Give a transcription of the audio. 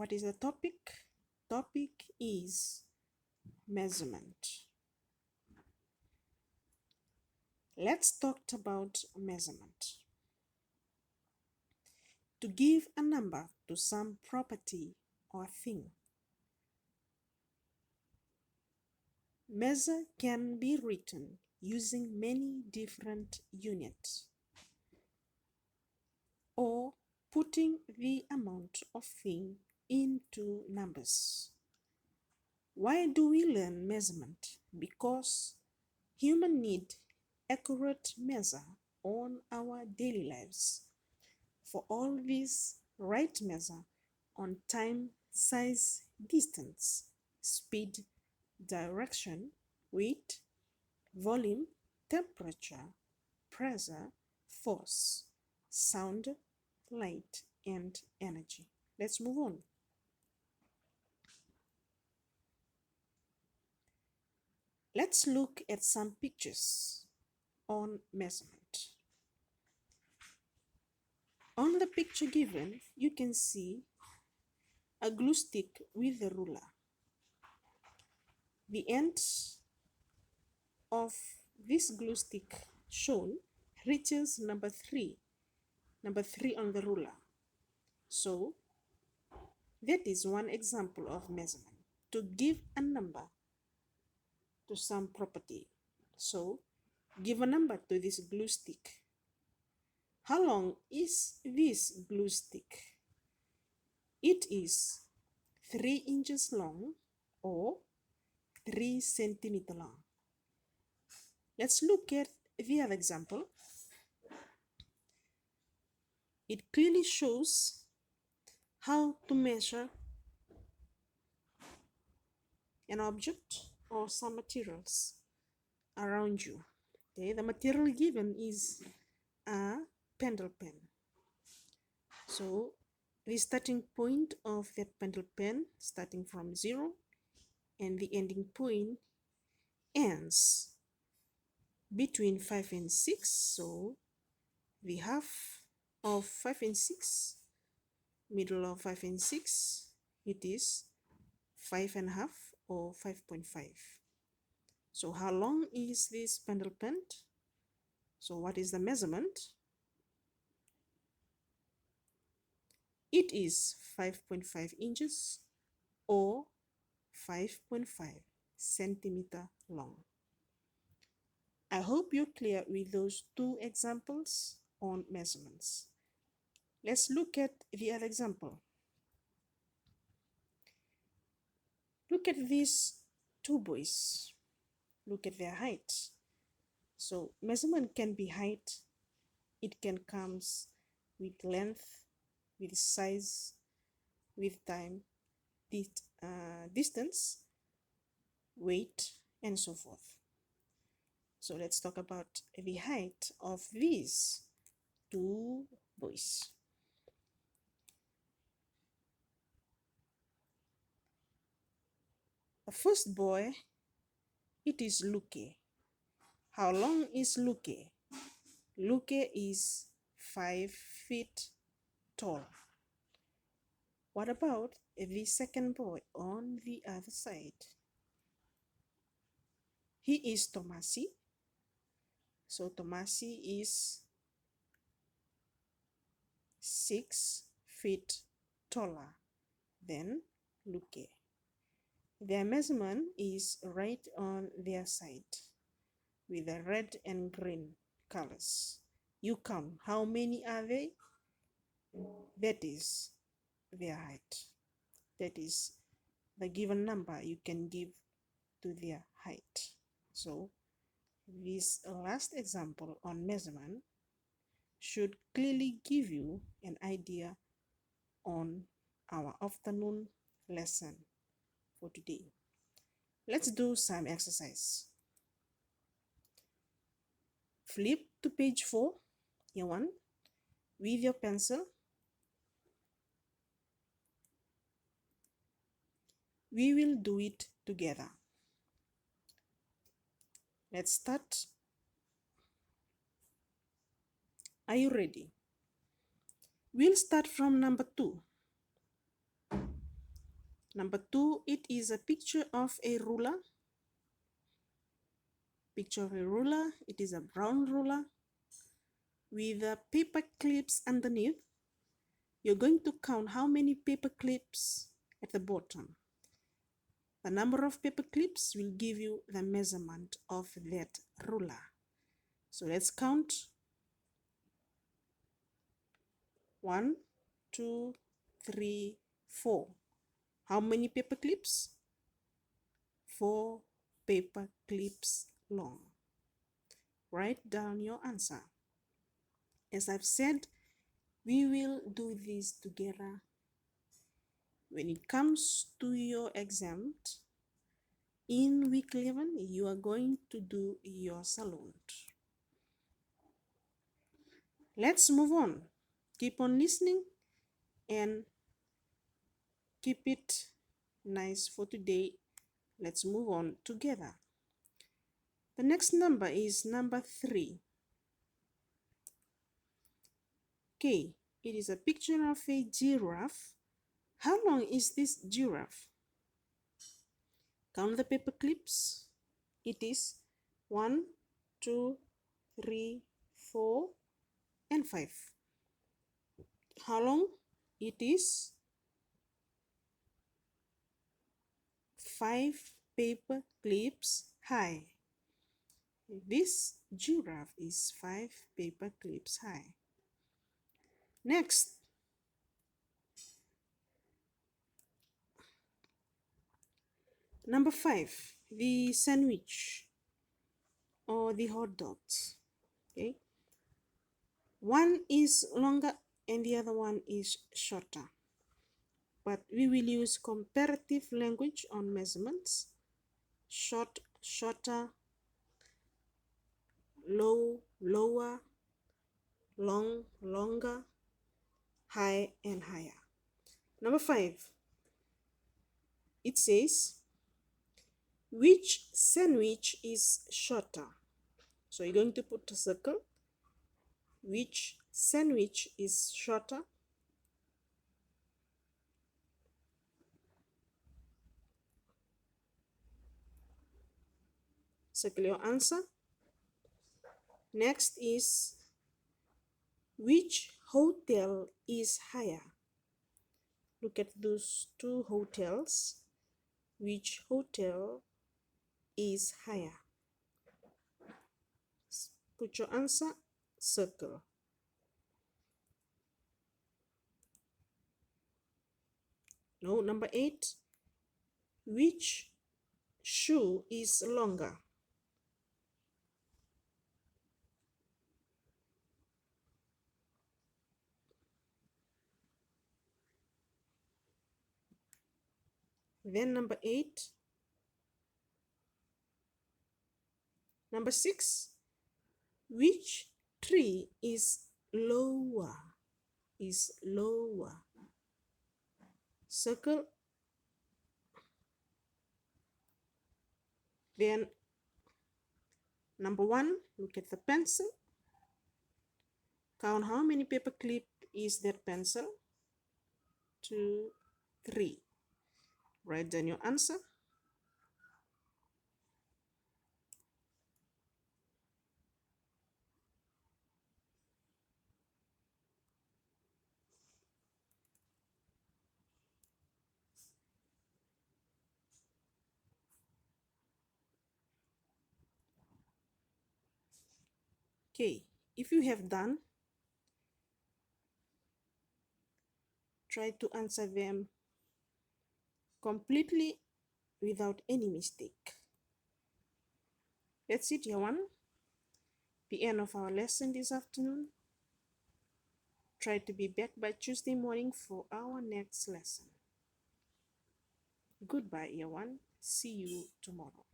What is the topic? Topic is measurement. Let's talk about measurement. To give a number to some property or thing. Measure can be written using many different units or putting the amount of thing into numbers. Why do we learn measurement? Because humans need accurate measure on our daily lives. For all these, right measure on time, size, distance, speed, direction, weight, volume, temperature, pressure, force, sound, light, and energy. Let's move on. Let's look at some pictures on measurement. On the picture given, you can see a glue stick with a ruler. The end of this glue stick shown reaches number 3 on the ruler. So that is one example of measurement, to give a number to some property. So give a number to this glue stick. How long is this glue stick? It is 3 inches long or 3 centimeters long. Let's look at the other example. It clearly shows how to measure an object or some materials around you. Okay, the material given is a pendle pen. So the starting point of that pendle pen, starting from 0, and the ending point ends between 5 and 6. So the half of 5 and 6, middle of 5 and 6, it is 5.5 or 5.5. So how long is this pendle pen? So what is the measurement? It is 5.5 inches or 5.5 centimeter long. I hope you're clear with those two examples on measurements. Let's look at the other example. Look at these two boys. Look at their height. So measurement can be height. It can come with length, with size, with time, distance, weight, and so forth. So let's talk about the height of these two boys. The first boy, it is Luke. How long is Luke? Luke is 5 feet tall. What about the second boy on the other side? He is Tomasi. So Tomasi is 6 feet taller than Luke. Their measurement is right on their side with the red and green colors. You count, how many are they? That is their height. That is the given number you can give to their height. So this last example on measurement should clearly give you an idea on our afternoon lesson for today. Let's do some exercise. Flip to page 4, one, with your pencil. We will do it together. Let's start. Are you ready? We'll start from number 2. Number 2, it is a picture of a ruler. Picture of a ruler. It is a brown ruler with paper clips underneath. You're going to count how many paper clips at the bottom. The number of paper clips will give you the measurement of that ruler. So let's count. 1, 2, 3, 4. How many paper clips? 4 paper clips long. Write down your answer. As I've said, we will do this together. When it comes to your exam, in week 11, you are going to do your salon. Let's move on. Keep on listening and keep it nice for today. Let's move on together. The next number is number 3. Okay, it is a picture of a giraffe. How long is this giraffe? Count the paper clips. It is 1, 2, 3, 4, and 5. How long? It is 5 paper clips high. This giraffe is 5 paper clips high. Next, number 5, the sandwich or the hot dogs. Okay, one is longer and the other one is shorter, but we will use comparative language on measurements. Short, shorter, low, lower, long, longer, high, and higher. Number 5, it says, which sandwich is shorter? So you're going to put a circle. Which sandwich is shorter? Circle your answer. Next is, which hotel is higher? Look at those 2 hotels. Which hotel is higher? Put your answer, circle. No, number 8. Which shoe is longer? Then number 8. Number 6. Which tree is lower? Is lower. Circle. Then number 1, look at the pencil. Count how many paper clip is that pencil. 2, 3. Write down your answer. Okay, if you have done, try to answer them completely without any mistake. That's it, year 1. The end of our lesson this afternoon. Try to be back by Tuesday morning for our next lesson. Goodbye, year 1. See you tomorrow.